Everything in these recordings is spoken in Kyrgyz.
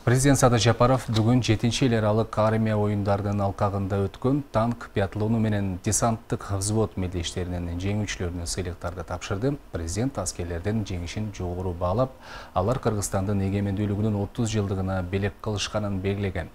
Президент Садыр Жапаров бүгін 7-ші эл аралык армия оюндардын алкагында өткөн танк, биатлону менен десанттык взвод мелдештеринин жеңүүчүлөрүнө сыйлыктарды тапшырды. Президент аскерлердин жеңишин жогору баалап, алар Кыргызстандын эгемендүүлүгүнүн 30 жылдыгына белек кылышканын белгилеген.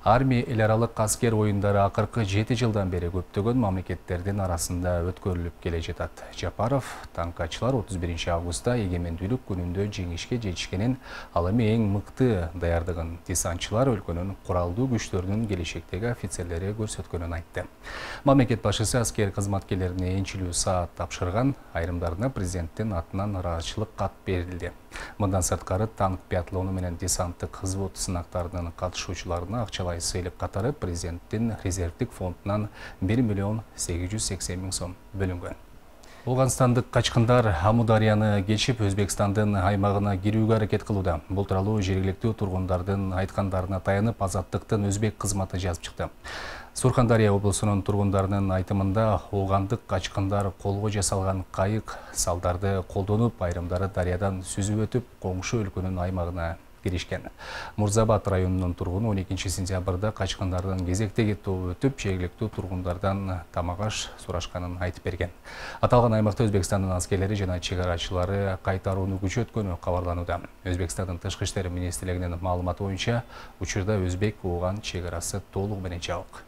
Армия эл аралык аскер оюндары акыркы 7 жылдан бери көптөгөн мамлекеттердин арасында өткөрүлүп келе жатат. Жапаров танкачылар 31 августта эгемендүүлүк күнүндө жеңишке жетишкенин, ал эми эң мыкты даярдыгын десантчылар өлкөнүн куралдуу күчтөрүнүн келечектеги офицерлери көрсөткөнүн айтты. Мамлекет башчысы аскер кызматкерлерине энчилүү саат тапшырган, айрымдарына президенттин атынан ыраазычылык кат берилди. Мындан сырткары танк, биатлону менен десанттык взвод сынактарынын катышуучуларына акчалай сыйлык катары президенттин резервдик фондунан 1 миллион 880 миң сом бөлүнгөн. Ауганстандык качкындар Амударияны кечип Өзбекстандын аймагына кирүүгө аракет кылууда. Бул тууралуу жергиликтүү тургундардын айткандарына таянып, Азаттыктын өзбек кызматы жазып чыкты. Сурхандария облусунун тургундарынын айтымында, оогандык качкындар колго жасалган кайык салдарды колдонуп, айрымдары дарыядан сүзүп өтүп, коңшу өлкөнүн аймагына киришкен. Мурзабад районунун тургуну 12 сентябрда качкындардын кезектеги тобу өтүп, жергиликтүү тургундардан тамак-аш сурашканын айтып берген. Аталган аймакта Өзбекстандын аскерлери жана чек арачылары кайтарууну күчөткөнү кабарланууда. Өзбекстандын тышкы иштер министрлигинин маалыматы боюнча, учурда өзбек-ооган чек арасы толугу менен жабык.